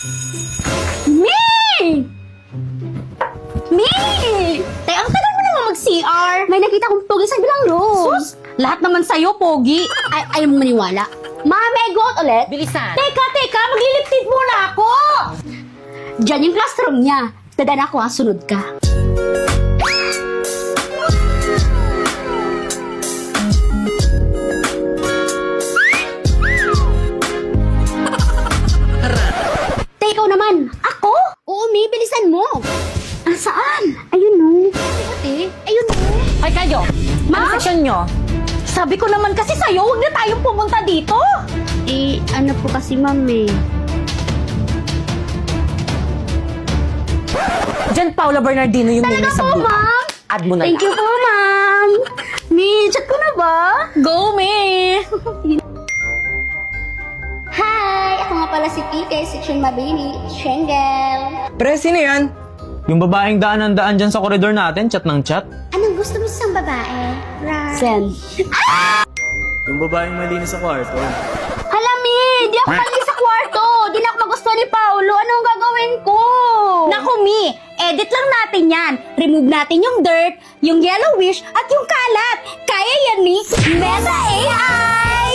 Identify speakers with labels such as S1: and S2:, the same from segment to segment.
S1: Me! Me! Te, ang tagal mo naman mag-CR. May nakita kong pogi sa bilang room. Sus, lahat naman sa'yo, pogi. Ayaw mo maniwala. Mami, go out ulit.
S2: Bilisan.
S1: Teka, magliliptid muna ako. Diyan yung classroom niya. Dadan ako, sunod ka. Ikaw naman. Ako? Oo, Mi, bilisan mo. Saan? Ayun no. Ayun no.
S2: Ay kayo,
S1: Ma?
S2: ano seksyon nyo? Sabi ko naman kasi sa'yo, huwag na tayong pumunta dito.
S1: Ano po kasi, Mami?
S2: Diyan, Paula Bernardino yung name
S1: Talaga
S2: sa
S1: po,
S2: blue.
S1: Ma'am?
S2: Add mo na
S1: Thank you po, Ma'am. Mi, chat ko na ba?
S2: Go, me!
S1: Hi! Ako nga pala si Kike, section Mabini, Schengen.
S3: Pre, sino yan? Yung babaeng daan-daan dyan sa koridor natin, chat ng chat.
S1: Anong gusto mo sa isang babae? Sen.
S3: Yung babaeng malinis sa kwarto.
S1: Hala, Mi! Di ako mali sa kwarto! Di na ako magustuhan ni Paolo. Anong gagawin ko?
S2: Naku, Mi! Edit lang natin yan. Remove natin yung dirt, yung yellowish, at yung kalat. Kaya yan ni Meta AI!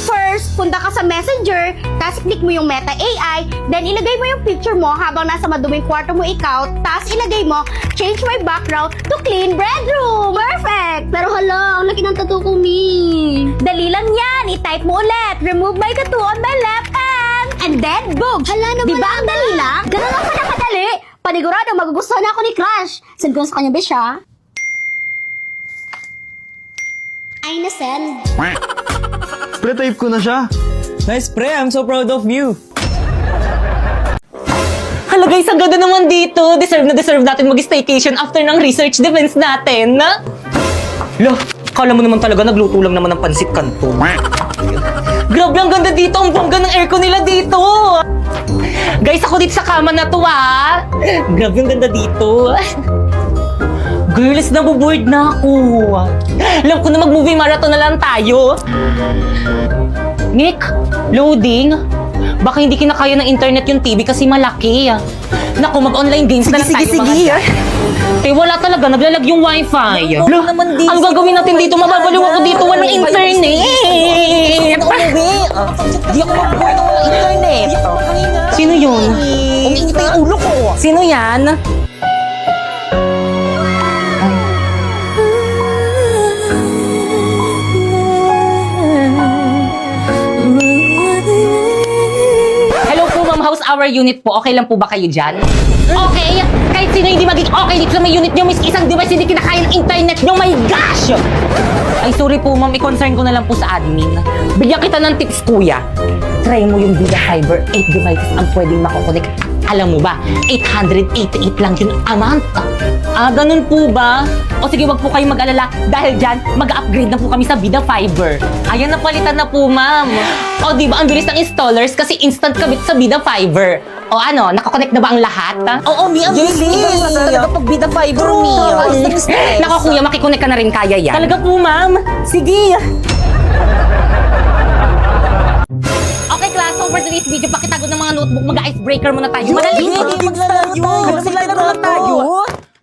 S2: First, punta ka sa Messenger, tapos click mo yung Meta AI, then ilagay mo yung picture mo habang nasa maduming kwarto mo ikaw, tapos ilagay mo, change my background to clean bedroom. Perfect!
S1: Pero hala, ang laki ng tattoo ko, Mi.
S2: Dali lang yan. I-type mo ulit. Remove my tattoo on my left hand. And then, boom!
S1: Hala naman.
S2: Di ba ang dali lang?
S1: Ganun lang pala kadali. Panigurado, magugustuhan ako ni Crush. Send ko sa kanya, besh, ha? Ay, nasend.
S3: Pre, type ko na siya. Nice, pre. I'm so proud of you.
S4: Hala guys, ang ganda naman dito. Deserve na deserve natin mag-staycation after ng research defense natin. Lo, kala mo naman talaga nagluto lang naman ng pansit kanton. Grabe, ang ganda dito. Ang bongga ng aircon nila dito. Guys, ako dito sa kama na to, ah. Grabe, ang ganda dito. Girls, nabuboard na ako. Alam ko na mag-movie marathon na lang tayo. Nick, loading. Baka hindi kinakaya ng internet yung TV kasi malaki. Naku, mag-online games na lang tayo mga dyan. Eh, wala talaga. Naglalag yung wifi. Lo, ang gagawin natin dito, mababaliw ako dito. Walang internet.
S2: Di ako mag-board ng walang internet.
S4: Sino yun?
S2: Umiinit yung ulo ko.
S4: Sino yan? Hello po, ma'am. How's our unit po? Okay lang po ba kayo dyan? Okay! Kahit sino hindi maging okay dito sa may unit nyo, miss isang device hindi kinakaya ng internet nyo, my gosh! Ay, sorry po, ma'am. I-concern ko na lang po sa admin. Bigyan kita ng tips, kuya. Try mo yung Vida Fiber. 8 devices ang pwedeng makokonek. Alam mo ba, 888 lang yun a month. Ah, ganun po ba? O sige, wag po kayong mag-alala. Dahil dyan, mag-upgrade na po kami sa Vida Fiber. Ayan, napalitan na po, ma'am. O, di ba, ang bilis ng installers kasi instant kabit sa Vida Fiber. O ano, nakakonect na ba ang lahat? Oo, Mi, ang bilis. Iba talaga pag Vida Fiber, Mi. Naku, kuya, makikonek ka na rin kaya yan. Talaga po, ma'am. Sige. Okay, class, over today's video, pakitago ng mga notebook, mag-icebreaker muna tayo. Madali. Maglalaro lang tayo.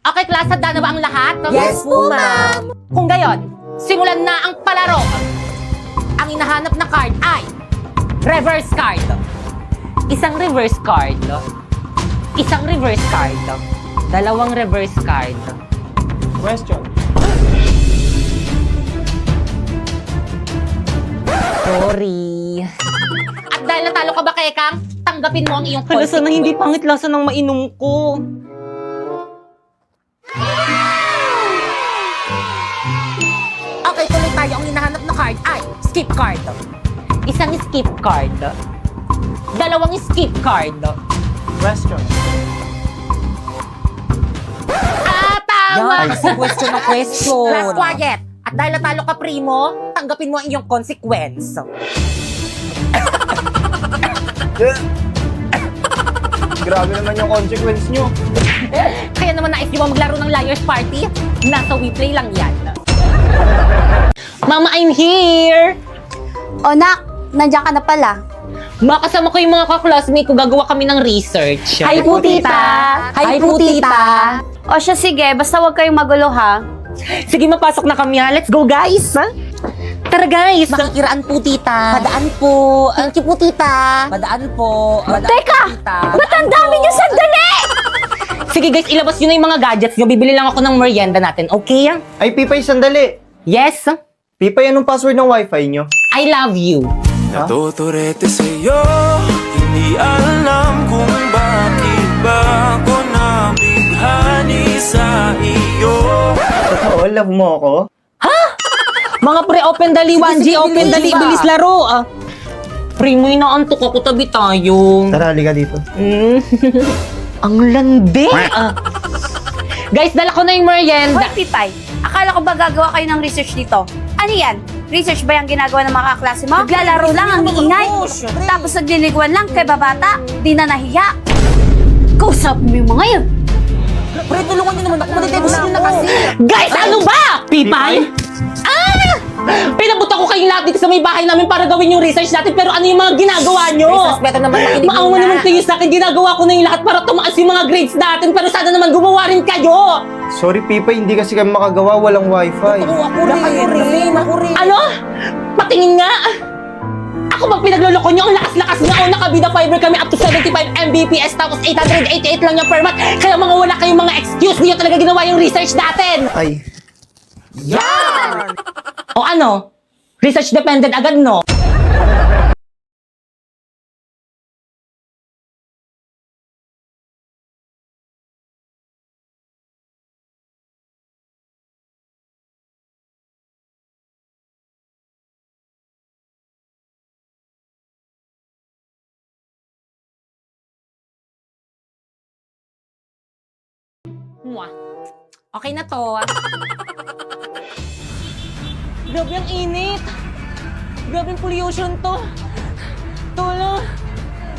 S4: Okay, class, handa na ba ang lahat?
S1: Yes po, ma'am.
S2: Kung gayon, simulan na ang palaro. Ang hinahanap na card ay reverse card. Isang reverse card. Isang reverse card. Dalawang reverse card.
S3: Question.
S2: Sorry. At dahil natalo ka ba, Kekang, tanggapin mo ang iyong
S4: Hala, sana
S2: consequence.
S4: hindi pangit lasa ng mainom ko.
S2: Okay, tuloy tayo. Ang hinahanap na card ay skip card. Isang skip card. Dalawang skip card.
S3: Question.
S2: Tama!
S4: Yan, kasi question na question.
S2: Last quiet. At dahil natalo ka, Primo, tanggapin mo ang iyong consequence.
S3: Grabe naman yung consequence nyo.
S2: Kaya naman nais niyo ba maglaro ng Liar's Party? Nasa WePlay lang yan.
S4: Mama, I'm here!
S1: O, nak, nandiyan ka na pala.
S4: Makasama ko yung mga kaklasmate ko, gagawa kami ng research.
S2: Hi po, tita!
S4: Hi po, tita!
S2: O siya, sige. Basta huwag kayong magulo, ha?
S4: Sige, mapasok na kami ha. Let's go, guys! Tara, guys! Makikiraan po, tita. Padaan po. Thank you po, tita. Padaan po.
S2: Teka! Ba't ang dami niyo sandali?
S4: Sige, guys, ilabas nyo na yung mga gadgets nyo. Bibili lang ako ng merienda natin, okay?
S3: Ay, Pipay, sandali.
S4: Yes?
S3: Pipay, anong password ng wifi nyo?
S4: I love you.
S5: Natuturete sa'yo, hindi alam kung bakit ba ako nabighani sa iyo.
S3: Totoo, love mo ako?
S4: Mga pre, open dali, 1G, open dali, bilis laro. Pre, may naantok ako, tabi tayo.
S3: Tara, halika dito.
S4: Ang landi. Guys, dala ko na yung merienda.
S2: Hoy, Pipay. Akala ko ba gagawa kayo ng research dito? Ano yan? Research ba yung ginagawa ng mga kaklase mo? Naglalaro lang ang iingay. Tapos nagliliguan lang kay babata. Di na nahiya.
S1: Kausap mo yung mga yun.
S4: Pre, tulungan niyo naman ako. Matitibus niyo na kasi. Guys, ano ba? Pipay? Pinabuta ko kayong lahat dito sa may bahay namin para gawin yung research natin, pero ano yung mga ginagawa nyo? Better naman makinig Maawa naman kayo sa akin, ginagawa ko na yung lahat para tumaas yung mga grades natin, pero sana naman gumawa rin kayo!
S3: Sorry, Pipay, hindi kasi kami makagawa, walang wifi.
S4: Ako rin. Ano? Patingin nga! Ako bang pinagloloko nyo? Ang lakas-lakas nga o nakabida fiber kami up to 75 Mbps tapos 888 lang yung per month. Kaya mga wala kayong mga excuse, niyo talaga ginawa yung research natin!
S3: Ay,
S4: O ano? Research dependent agad, no? Mwah. Okay na to. Grabe ang init. Grabe ang pollution to. Tulong.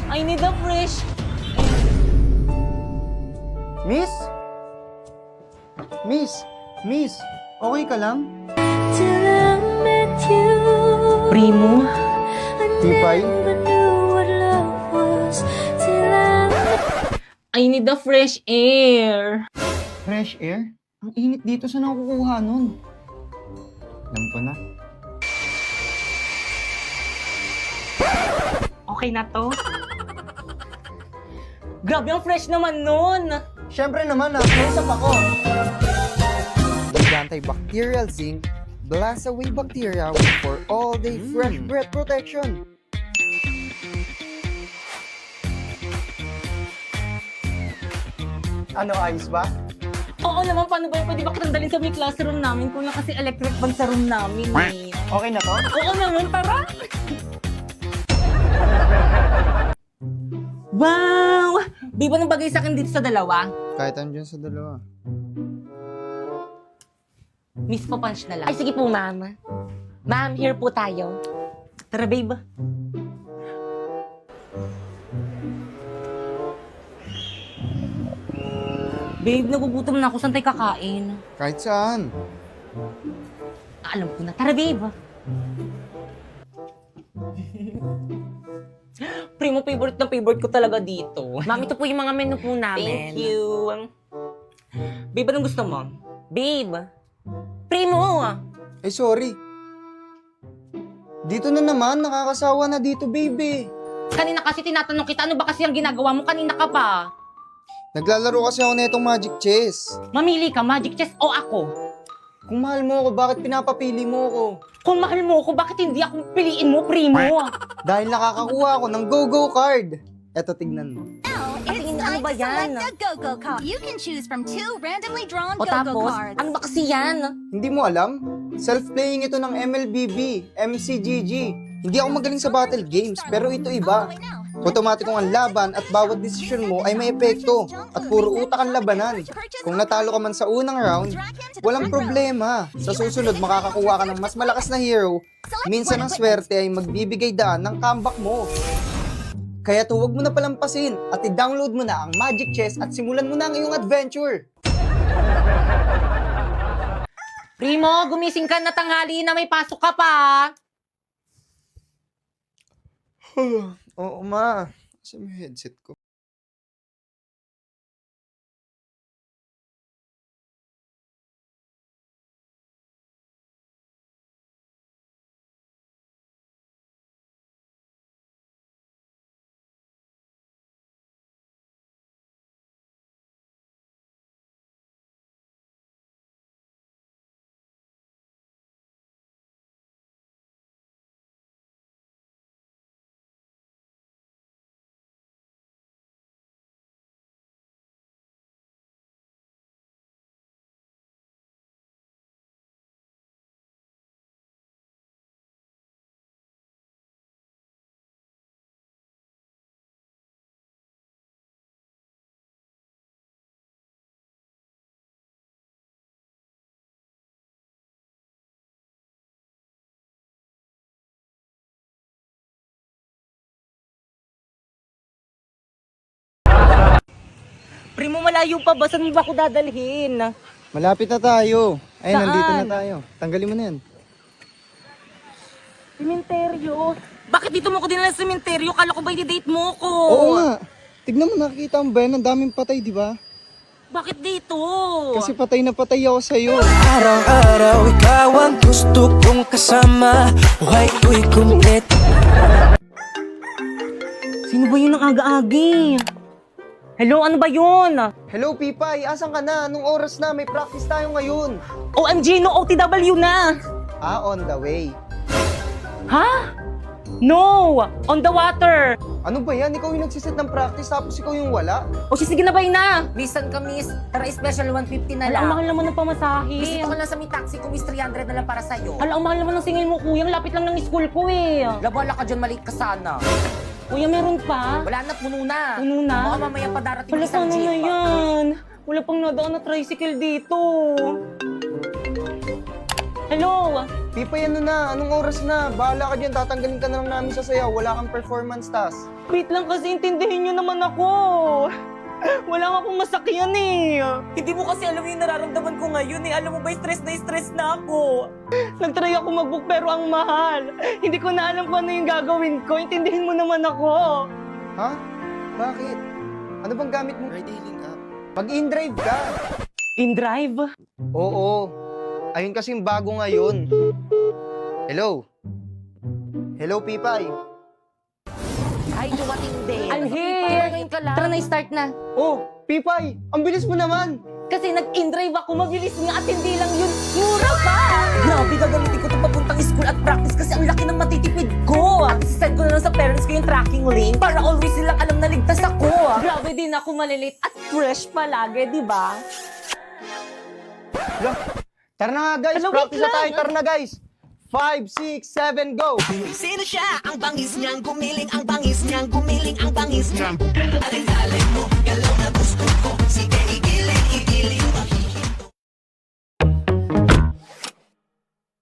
S4: I need a fresh.
S3: Miss? Miss, okay ka lang?
S4: Primo.
S3: Pipay?
S4: I need a fresh air.
S3: Fresh air? Ang init dito, saan ako kukuha nun? Alam ko na.
S4: Okay na to. Grabe ang fresh naman nun.
S3: Siyempre naman, nakausap ako.
S6: With antibacterial zinc, blast away bacteria for all-day fresh breath protection.
S3: Ano, ayos ba?
S4: Oo naman, paano ba yun? Pwede ba kitang dalhin sa may classroom namin? Kung kasi electric fan sa room namin eh.
S3: Okay na to?
S4: Oo naman, tara! Wow! Di ba nang bagay sa akin dito sa dalawa?
S6: Kahit andyan sa dalawa.
S4: Miss po punch na lang. Ay, sige po, ma'am. Ma'am, here po tayo. Tara, babe. Babe, nagugutom na ako. Saan tayo kakain?
S6: Kahit saan.
S4: Alam ko na. Tara, babe. Primo, favorite na favorite ko talaga dito. Ma'am, ito po yung mga menu po namin. Thank you. Babe, anong gusto mo? Babe. Primo!
S6: Eh, sorry. Dito na naman, nakakasawa na dito, baby.
S4: Kanina kasi tinatanong kita, ano ba kasi ang ginagawa mo? Kanina ka pa.
S6: Naglalaro kasi ako na itong Magic Chess.
S4: Mamili ka, Magic Chess o ako?
S6: Kung mahal mo ako, bakit pinapapili mo ako?
S4: Kung mahal mo ako, bakit hindi ako piliin mo, Primo?
S6: Dahil nakakakuha ako ng Go-Go card. Eto, tignan mo.
S4: Tingin ano ba yan?
S7: Go-Go card. You can choose from 2 randomly drawn
S4: O
S7: Go-Go
S4: tapos,
S7: cards.
S4: ano ba kasi yan?
S6: Hindi mo alam? Self-playing ito ng MLBB, MCGG. Hindi ako magaling sa battle games, pero ito iba. Automatikong ang laban at bawat desisyon mo ay may epekto at puro utak ang labanan. Kung natalo ka man sa unang round, walang problema. Sa susunod makakakuha ka ng mas malakas na hero. Minsan ang swerte ay magbibigay daan ng comeback mo. Kaya huwag mo na palampasin at i-download mo na ang Magic Chess at simulan mo na ang iyong adventure.
S4: Primo, gumising ka na tanghali na may pasok ka pa.
S6: Oo, ma. Kasi may headset ko.
S4: Primo, malayo pa ba? Saan mo ba ako dadalhin?
S6: Malapit na tayo. Ay,
S4: Saan?
S6: nandito na tayo. Tanggalin mo na yan.
S4: Sementeryo? Bakit dito mo ko dinala sa sementeryo? Kala ko ba i-date mo ko?
S6: Oo nga. Tignan mo, nakikita mo ba yan? Ang daming patay, di ba?
S4: Bakit dito?
S6: Kasi patay na patay ako sa'yo.
S5: Araw-araw ikaw ang gusto kong kasama. Buhay ko'y kumplet.
S4: Sino ba yun ang aga-agi? Hello, ano ba yun?
S6: Hello, Pipay. Asan ka na? Anong oras na? May practice tayo ngayon.
S4: OMG, no OTW na!
S6: Ah, on the way.
S4: Ha? No! On the water!
S6: Ano ba yan? Ikaw yung nagsiset ng practice tapos ikaw yung wala?
S4: O sige na, bay na!
S8: Bisan ka, miss. Tara, special 150 na
S4: Ala, ang
S8: lang.
S4: mahal naman ng pamasahe.
S8: Bisita ko lang sa may taxi ko, miss. 300 na lang para sa'yo.
S4: Ala, ang mahal naman ng singil mo, kuya. Ang lapit lang ng school ko eh.
S8: Labala ka dyan, maliit ka sana.
S4: Kuya, meron pa?
S8: Wala na, puno na.
S4: Puno na?
S8: Baka mamaya pa darating
S4: Wala,
S8: isang
S4: sana na
S8: jeep.
S4: yan. Wala pang nadaan na tricycle dito. Hello?
S6: Pipay, ano na? Anong oras na? Bahala ka dyan. Tatanggalin ka na lang namin sa sayaw. Wala kang performance task.
S4: Wait lang kasi intindihin nyo naman ako. Wala nga akong masakyan eh.
S8: Hindi mo kasi alam yung nararamdaman ko ngayon eh. Alam mo ba, stress na ako.
S4: Nagtry ako mag-book pero ang mahal. Hindi ko na alam kung ano yung gagawin ko. Intindihin mo naman ako.
S6: Ha? Bakit? Ano bang gamit mo? Ride-hailing app. Mag-in-drive ka.
S4: In-drive?
S6: Oo. Ayun kasing bago ngayon. Hello? Hello, Pipay?
S8: Ay, dumating din.
S4: I'm here.
S8: Ngayon ka lang.
S4: Tara na, start na.
S6: Oh, Pipay! Ang bilis mo naman!
S4: Kasi nag-in-drive ako, mabilis nga at hindi lang yun. Mura pa!
S8: Grabe, gagamitin ko ito papuntang school at practice kasi ang laki ng matitipid ko. At send ko na lang sa parents ko yung tracking link para always silang alam na ligtas ako.
S4: Grabe din ako malilate at fresh palagi, di ba?
S6: Tara na nga, guys!
S4: Hello,
S6: Practice
S4: wait
S6: na tayo!
S4: lang.
S6: Tara na, guys! 5, 6, 7, go!
S9: Sino siya? Ang bangis niyang gumiling, ang bangis niyang gumiling, ang bangis niyang